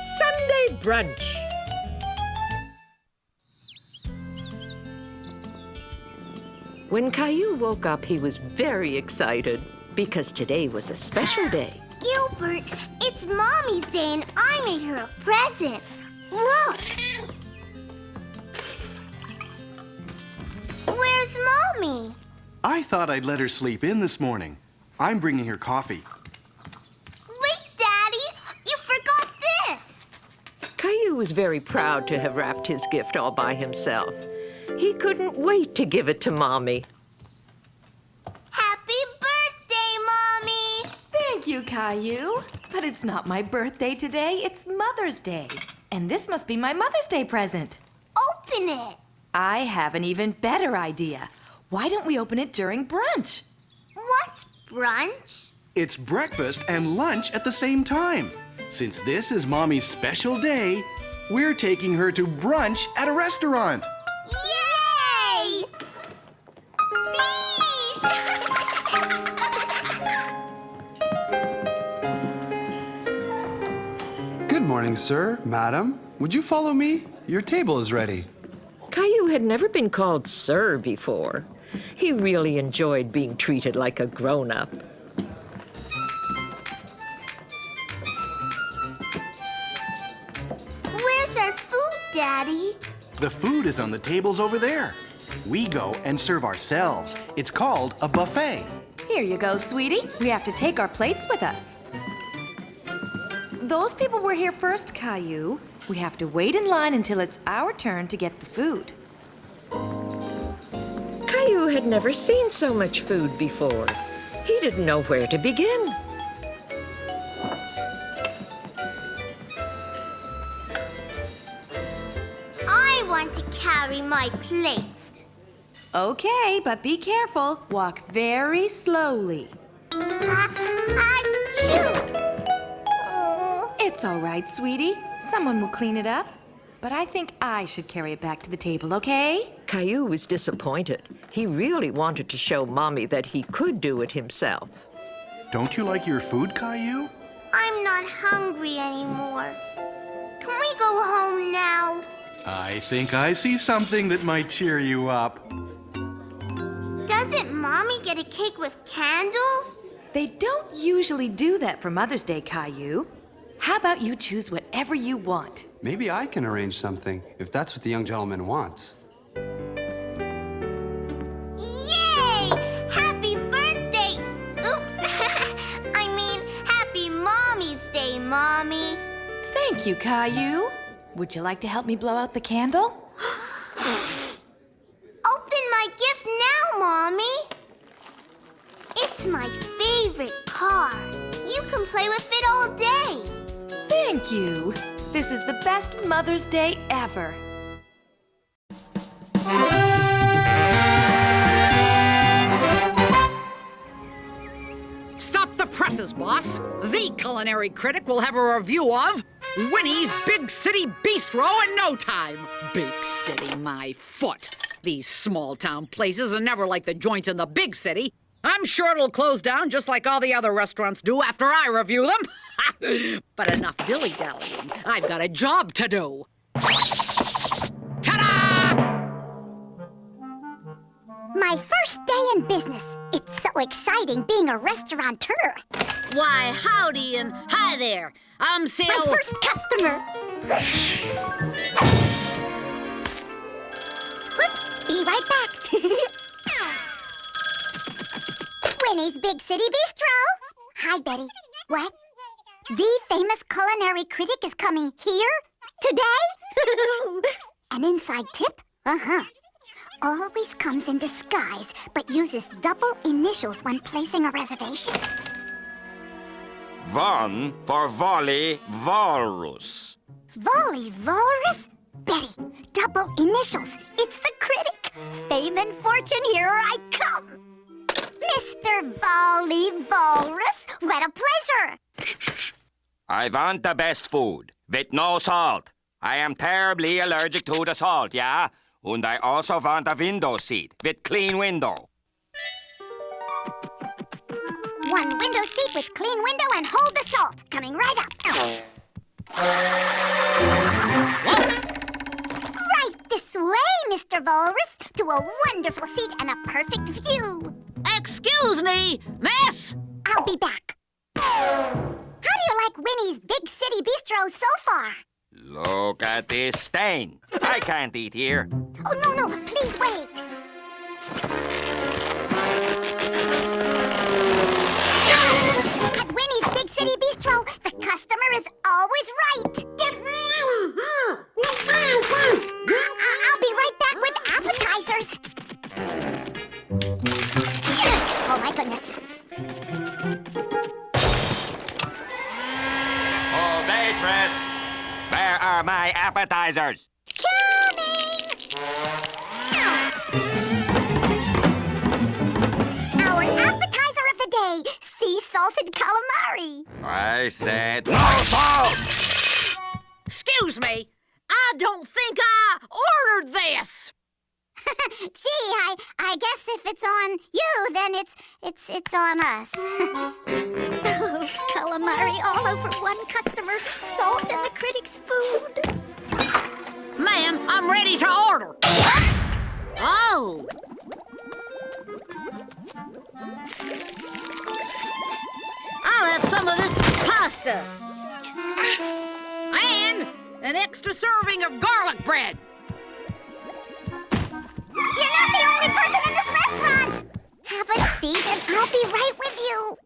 Sunday Brunch. When Caillou woke up, he was very excited because today was a special day. Gilbert, it's Mommy's day and I made her a present. Look! Where's Mommy? I thought I'd let her sleep in this morning. I'm bringing her coffee. Wait, Daddy! You forgot this! Caillou was very proud to have wrapped his gift all by himself. He couldn't wait to give it to Mommy. Happy birthday, Mommy! Thank you, Caillou. But it's not my birthday today, it's Mother's Day. And this must be my Mother's Day present. Open it! I have an even better idea. Why don't we open it during brunch? What's brunch? It's breakfast and lunch at the same time. Since this is Mommy's special day, we're taking her to brunch at a restaurant. Yay! Fish! Good morning, sir, madam. Would you follow me? Your table is ready. Caillou had never been called Sir before. He really enjoyed being treated like a grown-up. Where's our food, Daddy? The food is on the tables over there. We go and serve ourselves. It's called a buffet. Here you go, sweetie. We have to take our plates with us. Those people were here first, Caillou. We have to wait in line until it's our turn to get the food. Caillou had never seen so much food before. He didn't know where to begin. I want to carry my plate. Okay, but be careful. Walk very slowly. Achoo! Oh. It's all right, sweetie. Someone will clean it up. But I think I should carry it back to the table, okay? Caillou was disappointed. He really wanted to show Mommy that he could do it himself. Don't you like your food, Caillou? I'm not hungry anymore. Can we go home now? I think I see something that might cheer you up. Doesn't Mommy get a cake with candles? They don't usually do that for Mother's Day, Caillou. How about you choose whatever you want? Maybe I can arrange something, if that's what the young gentleman wants. Yay! Happy birthday! Oops! I mean, happy Mommy's Day, Mommy. Thank you, Caillou. Would you like to help me blow out the candle? Open my gift now, Mommy. It's my favorite car. You can play with it all day. Thank you. This is the best Mother's Day ever. Stop the presses, boss. The culinary critic will have a review of Winnie's Big City Bistro in no time. Big city, my foot. These small-town places are never like the joints in the big city. I'm sure it'll close down just like all the other restaurants do after I review them. But enough dilly-dallying. I've got a job to do. Ta-da! My first day in business. It's so exciting being a restaurateur. Why, howdy and hi there. I'm Sil. My first customer. Whoops, be right back. Winnie's Big City Bistro. Hi, Betty. What? The famous culinary critic is coming here? Today? An inside tip? Uh-huh. Always comes in disguise, but uses double initials when placing a reservation. One for Volley Walrus. Volley Walrus? Betty, double initials. It's the critic. Fame and fortune, here I come. Mr. Volley Walrus, what a pleasure. Shh, shh, shh. I want the best food, with no salt. I am terribly allergic to the salt, yeah? And I also want a window seat with clean window. One window seat with clean window and hold the salt. Coming right up. Mr. Walrus, to a wonderful seat and a perfect view. Excuse me, miss! I'll be back. How do you like Winnie's Big City Bistro so far? Look at this stain. I can't eat here. Oh, no, please wait. At Winnie's Big City Bistro, the customer is always right. I'll be right back with appetizers. Oh, my goodness. Oh, waitress! Where are my appetizers? Coming! Our appetizer of the day, sea salted calamari. I said no salt! Excuse me, I don't think I ordered this. Gee, I guess if it's on you, then it's on us. Oh, calamari all over one customer, salt in the critic's food. Ma'am, I'm ready to order. Oh. I'll have some of this pasta. And an extra serving of garlic bread. You're not the only person in this restaurant. Have a seat and I'll be right with you.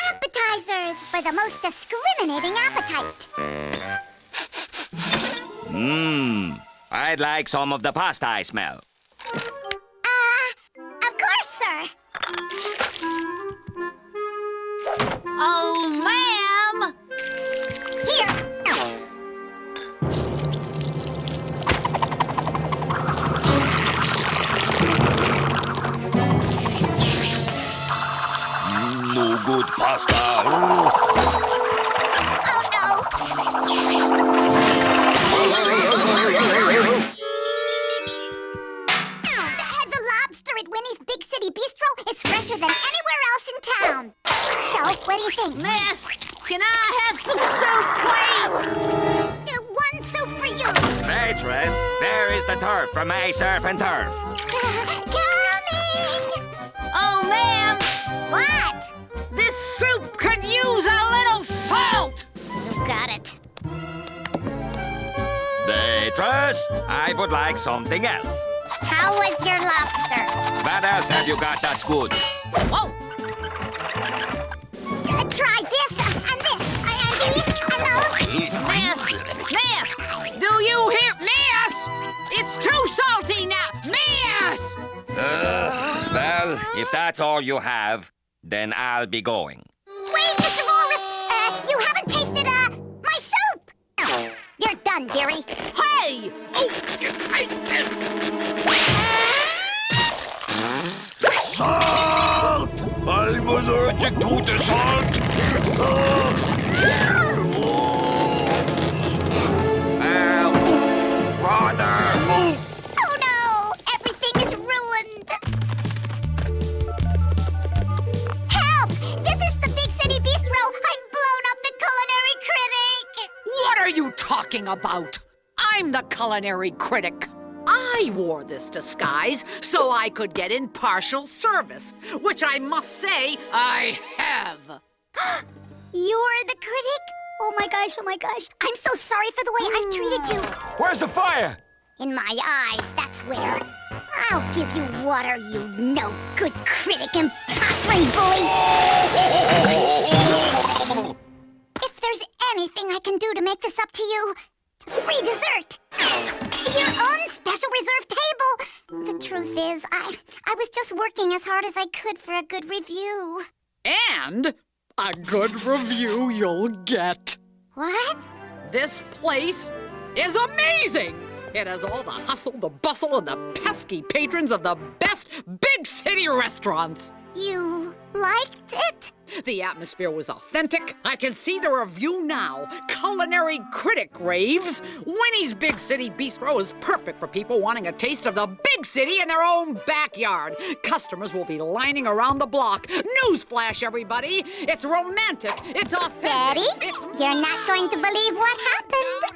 Appetizers for the most discriminating appetite. I'd like some of the pasta I smell. Of course, sir. Oh, ma'am. Here. No good pasta. Oh, no. The lobster at Winnie's Big City Bistro is fresher than anywhere else in town. So, what do you think? Miss, can I have some soup, please? One soup for you. Waitress, where is the turf from my surf and turf? Coming. Oh, ma'am, What? this soup could use a little salt. You got it. Waitress, I would like something else. How was your lobster? What else have you got that's good? Whoa. Try this and this and these and those. Miss, do you hear? Miss, it's too salty now. Miss! Well, if that's all you have, then I'll be going. Wait, Mr. Walrus! You haven't tasted, my soup! You're done, dearie. Hey! Oh, Salt! I'm allergic to the salt! Brother! Oh no! Everything is ruined! Help! This is the Big City Bistro! I've blown up the Culinary Critic! what are you talking about? I'm the culinary critic. I wore this disguise so I could get impartial service, which I must say I have. You're the critic? Oh my gosh, I'm so sorry for the way I've treated you. Where's the fire? In my eyes, that's where. I'll give you water, you no-good critic and posturing bully. If there's anything I can do to make this up to you, free dessert. Your own special reserved table. The truth is, I was just working as hard as I could for a good review. And a good review you'll get. What? This place is amazing! It has all the hustle, the bustle, and the pesky patrons of the best big city restaurants. You liked it? The atmosphere was authentic. I can see the review now. Culinary Critic raves. Winnie's Big City Bistro is perfect for people wanting a taste of the big city in their own backyard. Customers will be lining around the block. Newsflash, everybody. It's romantic. It's authentic. Daddy, you're not going to believe what happened.